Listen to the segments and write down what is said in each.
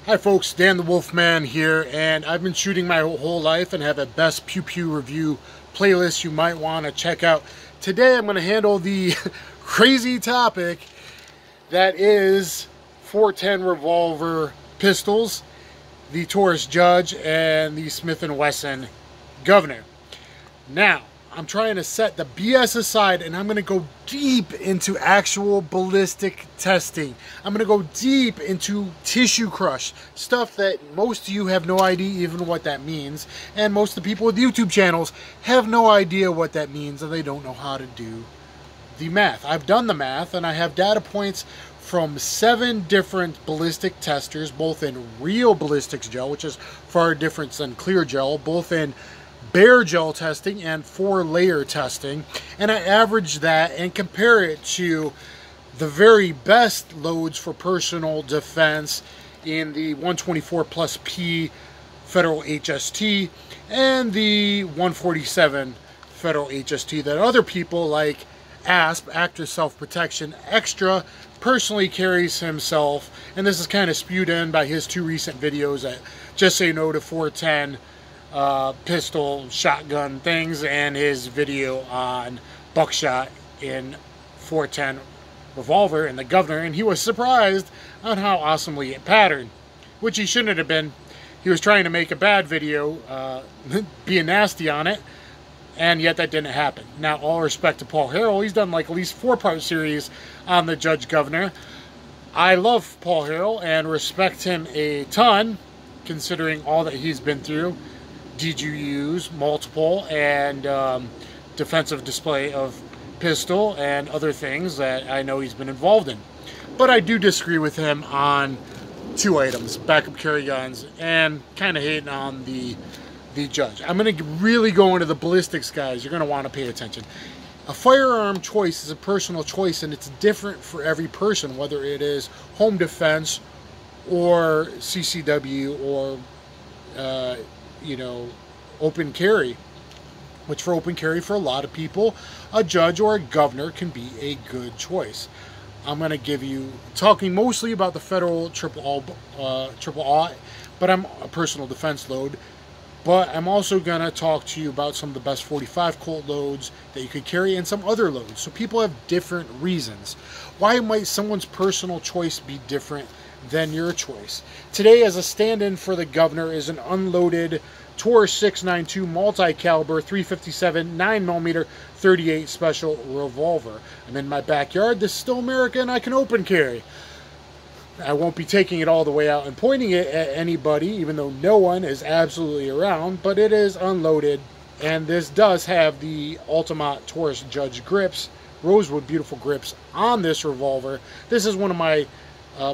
Hi folks, Dan the Wolfman here, and I've been shooting my whole life and have a best pew pew review playlist you might want to check out. Today I'm going to handle the crazy topic that is 410 revolver pistols, the Taurus Judge, and the Smith & Wesson Governor. Now, I'm trying to set the BS aside and I'm going to go deep into actual ballistic testing. I'm going to go deep into tissue crush, stuff that most of you have no idea even what that means, and most of the people with YouTube channels have no idea what that means, and they don't know how to do the math. I've done the math and I have data points from 7 different ballistic testers, both in real ballistics gel, which is far different than clear gel, both in bare gel testing and 4-layer testing, and I average that and compare it to the very best loads for personal defense in the 124 plus P Federal HST and the 147 Federal HST that other people like ASP, Active Self-Protection Extra, personally carries himself, and this is kind of spewed in by his 2 recent videos at Just Say No to 410 pistol shotgun things, and his video on buckshot in 410 revolver and the Governor, and he was surprised on how awesomely it patterned, which he shouldn't have been. He was trying to make a bad video, being nasty on it, and yet that didn't happen. Now, all respect to Paul Harrell, he's done like at least 4-part series on the Judge Governor. I love Paul Harrell and respect him a ton, considering all that he's been through. DGUs, multiple, and defensive display of pistol and other things that I know he's been involved in. But I do disagree with him on 2 items, backup carry guns, and kind of hating on the Judge. I'm going to really go into the ballistics, guys. You're going to want to pay attention. A firearm choice is a personal choice, and it's different for every person, whether it is home defense or CCW or you know, open carry, which for open carry for a lot of people, a Judge or a Governor can be a good choice. I'm going to give you, talking mostly about the Federal triple aught, but I'm a personal defense load, but I'm also going to talk to you about some of the best 45 Colt loads that you could carry and some other loads. So people have different reasons. Why might someone's personal choice be different than your choice? Today, as a stand-in for the Governor, is an unloaded Taurus 692 multi-caliber 357 9mm 38 special revolver. I'm in my backyard. This is still America, and I can open carry. I won't be taking it all the way out and pointing it at anybody, even though no one is absolutely around, but it is unloaded, and this does have the Ultimate Taurus Judge grips, rosewood beautiful grips on this revolver. This is one of my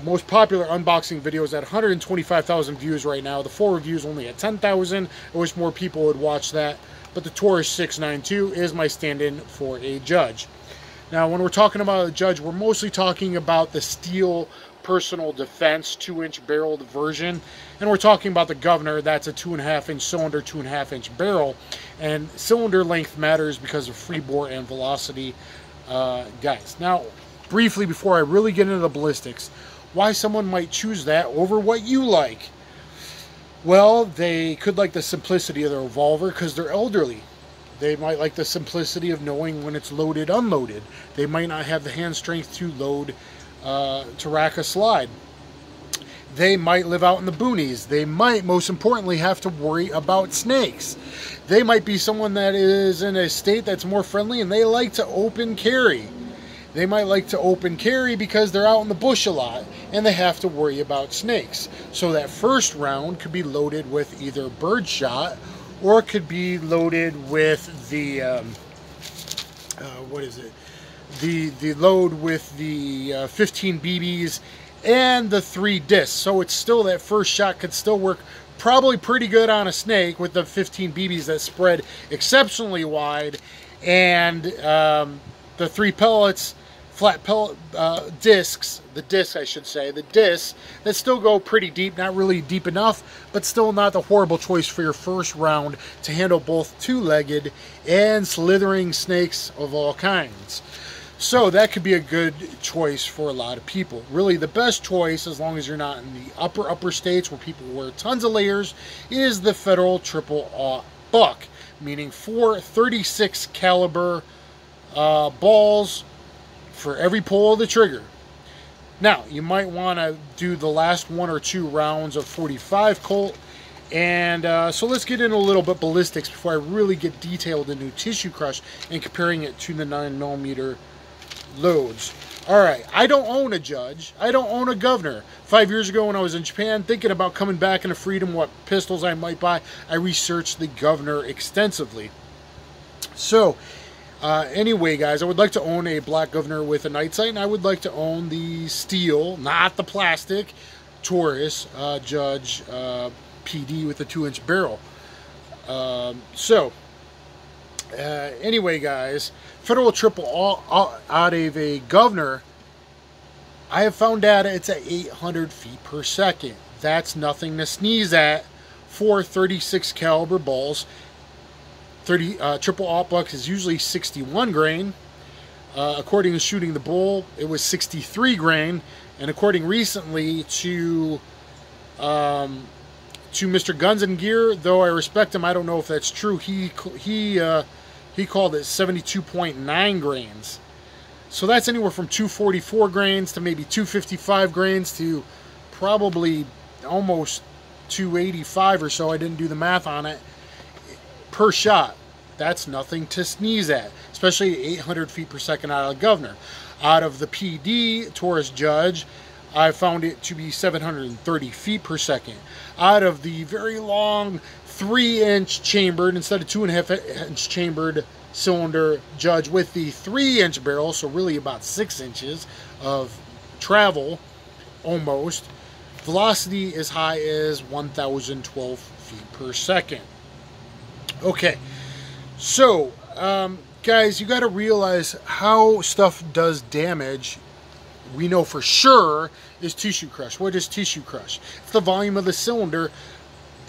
most popular unboxing videos at 125,000 views right now. The 4 reviews only at 10,000. I wish more people would watch that. But the Taurus 692 is my stand-in for a Judge. Now, when we're talking about a Judge, we're mostly talking about the steel personal defense 2-inch barreled version. And we're talking about the Governor. That's a 2.5-inch cylinder, 2.5-inch barrel. And cylinder length matters because of free bore and velocity, guys. Now, briefly, before I really get into the ballistics, why someone might choose that over what you like. Well, they could like the simplicity of the revolver because they're elderly. They might like the simplicity of knowing when it's loaded, unloaded. They might not have the hand strength to load, to rack a slide. They might live out in the boonies. They might, most importantly, have to worry about snakes. They might be someone that is in a state that's more friendly and they like to open carry. They might like to open carry because they're out in the bush a lot and they have to worry about snakes. So that first round could be loaded with either birdshot or it could be loaded with the, what is it? The load with the 15 BBs and the 3 discs. So it's still, that first shot could still work probably pretty good on a snake with the 15 BBs that spread exceptionally wide, and the 3 pellets, flat pellet discs, the discs I should say, the discs that still go pretty deep, not really deep enough, but still not the horrible choice for your first round to handle both 2-legged and slithering snakes of all kinds. So that could be a good choice for a lot of people. Really, the best choice, as long as you're not in the upper states where people wear tons of layers, is the Federal Triple Aught Buck, meaning 4 .36 caliber balls for every pull of the trigger. Now, you might want to do the last 1 or 2 rounds of 45 Colt. And so let's get into a little bit ballistics before I really get detailed into Tissue Crush and comparing it to the 9mm loads. Alright, I don't own a Judge. I don't own a Governor. 5 years ago when I was in Japan thinking about coming back into Freedom, what pistols I might buy, I researched the Governor extensively. So, anyway guys, I would like to own a black Governor with a night sight, and I would like to own the steel, not the plastic, Taurus Judge PD with a 2-inch barrel. Anyway guys, Federal Triple out of a Governor, I have found data it's at 800 feet per second. That's nothing to sneeze at for 36 caliber balls. Triple Aught Buck is usually 61 grain. According to Shooting the Bull, it was 63 grain, and according recently to Mr. Guns and Gear, though I respect him, I don't know if that's true. He called it 72.9 grains. So that's anywhere from 244 grains to maybe 255 grains to probably almost 285 or so. I didn't do the math on it. Per shot. That's nothing to sneeze at, especially 800 feet per second out of the Governor. Out of the PD Taurus Judge, I found it to be 730 feet per second. Out of the very long 3-inch chambered, instead of 2.5-inch chambered cylinder Judge with the 3-inch barrel, so really about 6 inches of travel, almost. Velocity as high as 1,012 feet per second. Okay, so guys, you got to realize how stuff does damage. We know for sure is Tissue Crush. What is Tissue Crush? It's the volume of the cylinder,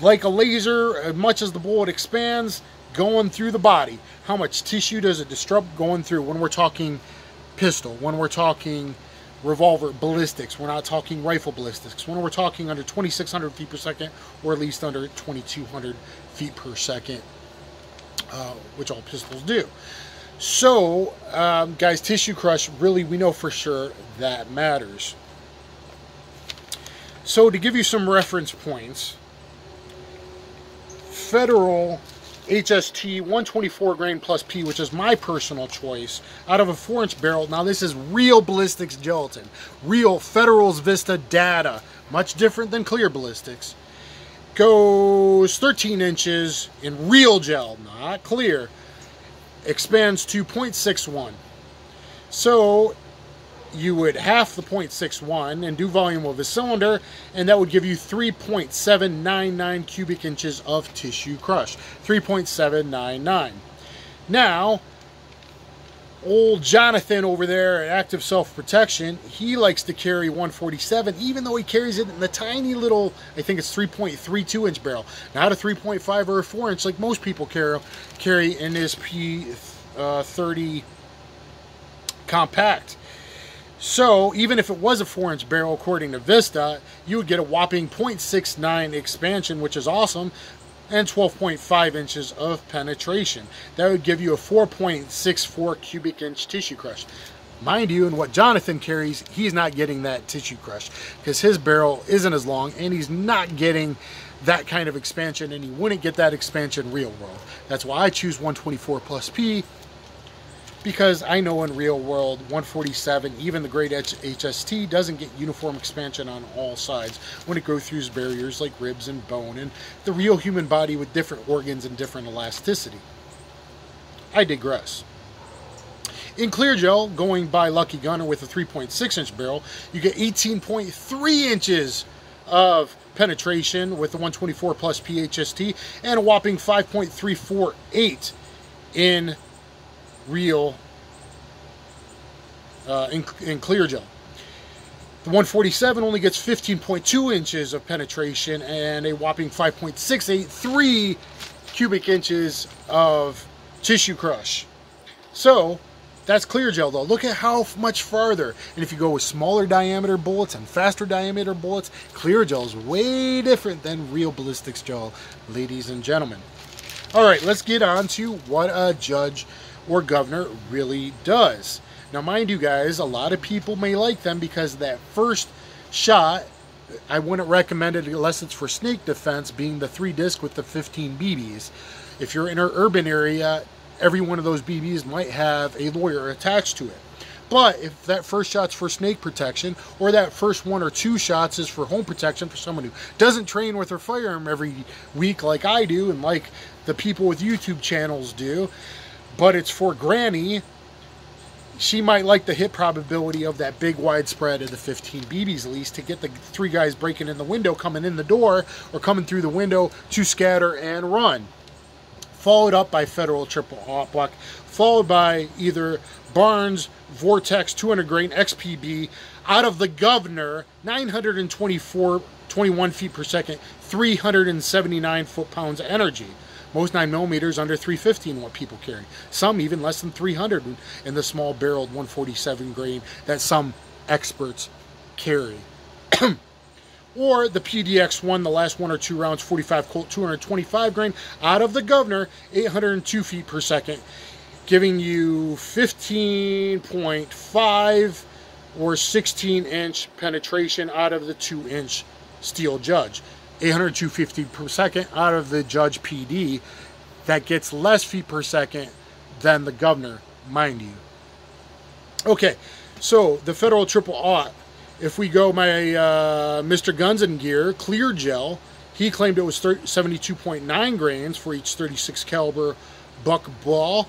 like a laser, as much as the bullet expands, going through the body. How much tissue does it disrupt going through? When we're talking pistol, when we're talking revolver ballistics, we're not talking rifle ballistics. When we're talking under 2,600 feet per second, or at least under 2,200 feet per second, which all pistols do. So, guys, Tissue Crush, really, we know for sure that matters. So, to give you some reference points, Federal HST 124 grain plus P, which is my personal choice, out of a 4-inch barrel. Now, this is real ballistics gelatin, real Federal's Vista data, much different than clear ballistics. Goes 13 inches in real gel, not clear. Expands to 0.61. So you would half the 0.61 and do volume of a cylinder, and that would give you 3.799 cubic inches of Tissue Crush. 3.799. Now, old Jonathan over there at Active Self-Protection, he likes to carry 147, even though he carries it in the tiny little, I think it's 3.32 inch barrel, not a 3.5 or a 4 inch like most people carry in this P30 compact. So even if it was a 4-inch barrel, according to Vista, you would get a whopping 0.69 expansion, which is awesome, and 12.5 inches of penetration. That would give you a 4.64 cubic inch Tissue Crush. Mind you, in what Jonathan carries, he's not getting that Tissue Crush because his barrel isn't as long, and he's not getting that kind of expansion, and he wouldn't get that expansion real world. That's why I choose 124 plus P, because I know in real world 147, even the great HST, doesn't get uniform expansion on all sides when it goes through barriers like ribs and bone and the real human body with different organs and different elasticity. I digress. In clear gel, going by Lucky Gunner with a 3.6 inch barrel, you get 18.3 inches of penetration with the 124 plus PHST and a whopping 5.348 in real in clear gel. The 147 only gets 15.2 inches of penetration and a whopping 5.683 cubic inches of Tissue Crush. So That's clear gel though. Look at how much farther. And if you go with smaller diameter bullets and faster diameter bullets, clear gel is way different than real ballistics gel, ladies and gentlemen. All right, let's get on to what a judge or governor really does. Now, mind you guys, a lot of people may like them because that first shot, I wouldn't recommend it unless it's for snake defense, being the 3-disc with the 15 BBs. If you're in an urban area, every one of those BBs might have a lawyer attached to it. But if that first shot's for snake protection, or that first 1 or 2 shots is for home protection for someone who doesn't train with their firearm every week like I do and like the people with YouTube channels do, but it's for granny, she might like the hit probability of that big wide spread of the 15 BBs at least to get the 3 guys breaking in the window, coming in the door, or coming through the window to scatter and run. Followed up by Federal Triple Aught Buck, followed by either Barnes Vortex 200 grain XPB out of the Governor, 921 feet per second, 379 foot-pounds of energy. Most 9mm under 315 what people carry. Some even less than 300 in the small barreled 147 grain that some experts carry. Or the PDX-1, the last 1 or 2 rounds, 45 Colt, 225 grain, out of the Governor, 802 feet per second, giving you 15.5 or 16-inch penetration out of the 2-inch steel Judge. 802 feet per second out of the Judge PD. That gets less feet per second than the Governor, mind you. Okay, so the Federal Triple Aught. If we go my Mr. Guns and Gear clear gel, he claimed it was 72.9 grains for each 36 caliber buck ball.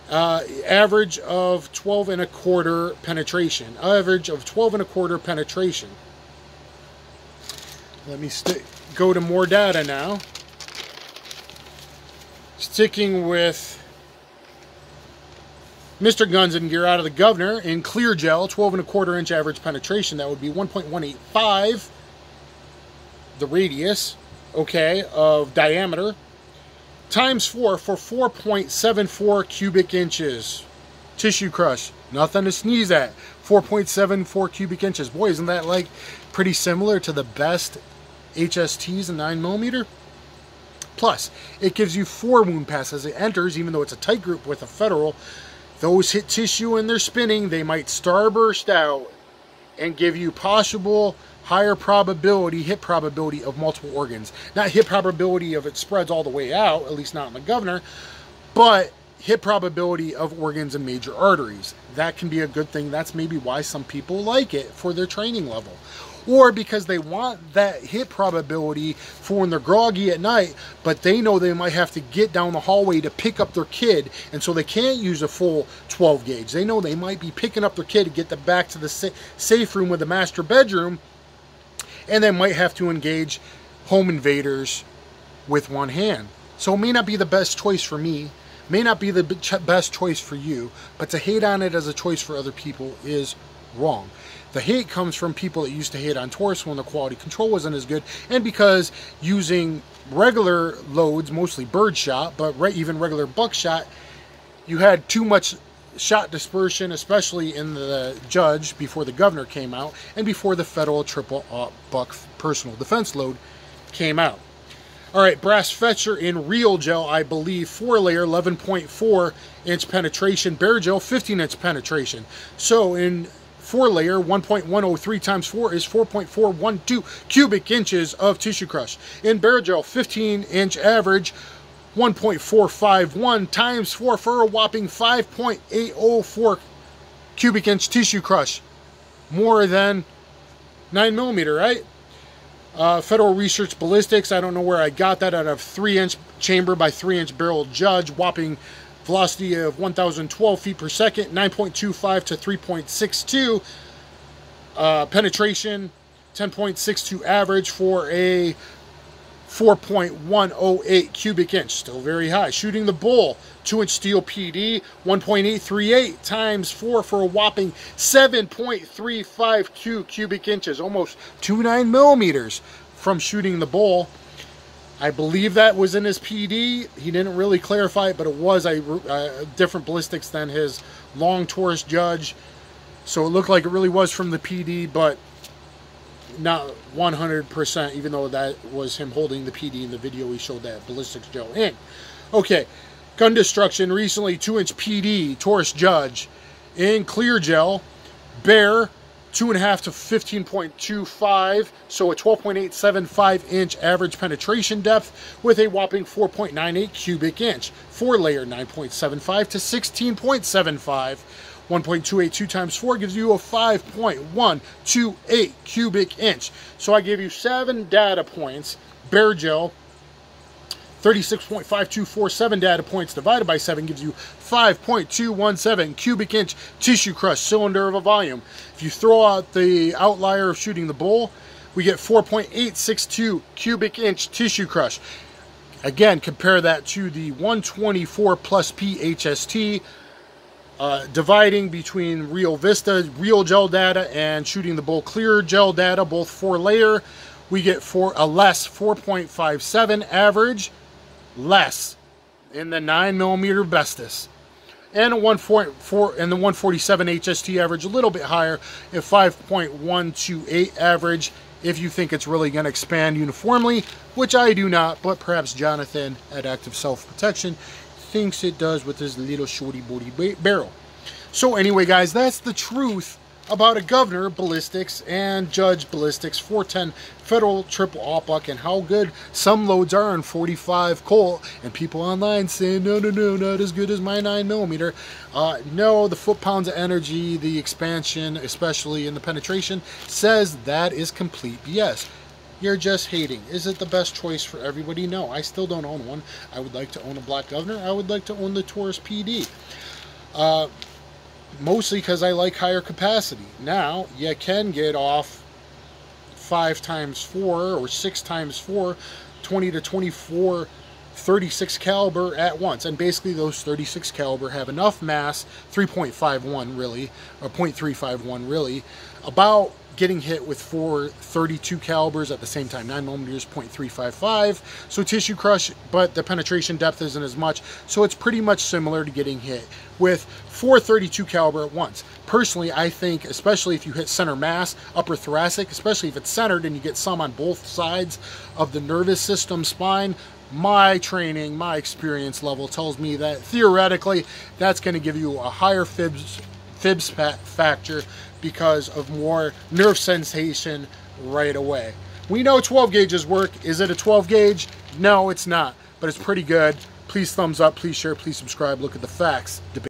Average of 12 1/4 penetration. Average of 12 1/4 penetration. Let me go to more data now. Sticking with Mr. Guns and Gear out of the Governor in clear gel, 12 1/4 inch average penetration. That would be 1.185, the radius, okay, of diameter, times 4 for 4.74 cubic inches. Tissue crush, nothing to sneeze at. 4.74 cubic inches. Boy, isn't that like pretty similar to the best HSTs in 9mm? Plus, it gives you 4 wound passes. It enters, even though it's a tight group with a Federal. Those hit tissue and they're spinning, they might starburst out and give you possible higher probability, hit probability of multiple organs. Not hit probability of it spreads all the way out, at least not in the Governor, but hit probability of organs and major arteries. That can be a good thing. That's maybe why some people like it for their training level. Or because they want that hit probability for when they're groggy at night, but they know they might have to get down the hallway to pick up their kid, and so they can't use a full 12 gauge. They know they might be picking up their kid to get them back to the safe room with the master bedroom, and they might have to engage home invaders with one hand. So it may not be the best choice for me, may not be the best choice for you, but to hate on it as a choice for other people is wrong. The hate comes from people that used to hate on Taurus when the quality control wasn't as good, and because using regular loads, mostly birdshot, but even regular buckshot, you had too much shot dispersion, especially in the Judge before the Governor came out, and before the Federal Triple Aught Buck personal defense load came out. All right, Brass Fetcher in real gel, I believe, 4-layer, 11.4 inch penetration, bare gel, 15-inch penetration. So in 4-layer, 1.103 times 4 is 4.412 cubic inches of tissue crush. In bare gel, 15-inch average, 1.451 times 4 for a whopping 5.804 cubic inch tissue crush. More than 9mm, right? Federal Research Ballistics, I don't know where I got that, out of 3-inch chamber by 3-inch barrel Judge, whopping velocity of 1,012 feet per second, 9.25 to 3.62. Penetration, 10.62 average for a 4.108 cubic inch. Still very high. Shooting the Bull, 2-inch steel PD, 1.838 times 4 for a whopping 7.352 cubic inches. Almost 2 9mm from Shooting the Bull. I believe that was in his PD. He didn't really clarify it, but it was a different ballistics than his long Taurus Judge. So it looked like it really was from the PD, but not 100%, even though that was him holding the PD in the video he showed that ballistics gel in. Okay, Gun Destruction, recently 2-inch PD, Taurus Judge, in clear gel, bare, 2.5 to 15.25, so a 12.875 inch average penetration depth with a whopping 4.98 cubic inch. 4-layer, 9.75 to 16.75. 1.282 times 4 gives you a 5.128 cubic inch. So I gave you 7 data points. Bare gel, 36.5247 data points divided by 7 gives you 5.217 cubic inch tissue crush cylinder of a volume. If you throw out the outlier of shooting the bull, we get 4.862 cubic inch tissue crush. Again, compare that to the 124 plus P HST. Dividing between Real Vista real gel data and Shooting the Bull clear gel data, both 4-layer, we get a less 4.57 average, less in the 9mm Bestis, and a 1.4 and the 147 HST average a little bit higher at 5.128 average. If you think it's really going to expand uniformly, which I do not, but perhaps Jonathan at Active Self Protection thinks it does with his little shorty booty barrel. So anyway, guys, that's the truth about a Governor ballistics and Judge ballistics 410 Federal triple Optic and how good some loads are on 45 Colt. And people online saying, no, not as good as my 9mm. No, the foot-pounds of energy, the expansion, especially in the penetration, says that is complete BS. You're just hating. Is it the best choice for everybody? No, I still don't own one. I would like to own a Black Governor. I would like to own the Taurus PD. Mostly because I like higher capacity. Now, you can get off 5x4 or 6x4, 20 to 24 36 caliber at once. And basically those 36 caliber have enough mass, 3.51 really, or 0.351 really, about getting hit with 4 32 calibers at the same time. 9mm 0.355, so tissue crush, but the penetration depth isn't as much, so it's pretty much similar to getting hit with 4 32 caliber at once. Personally, I think, especially if you hit center mass, upper thoracic, especially if it's centered and you get some on both sides of the nervous system, spine, my training, my experience level tells me that theoretically that's going to give you a higher fibs factor because of more nerve sensation right away. We know 12 gauges work. Is it a 12 gauge? No, it's not, but it's pretty good. Please thumbs up, please share, please subscribe. Look at the facts. Debate.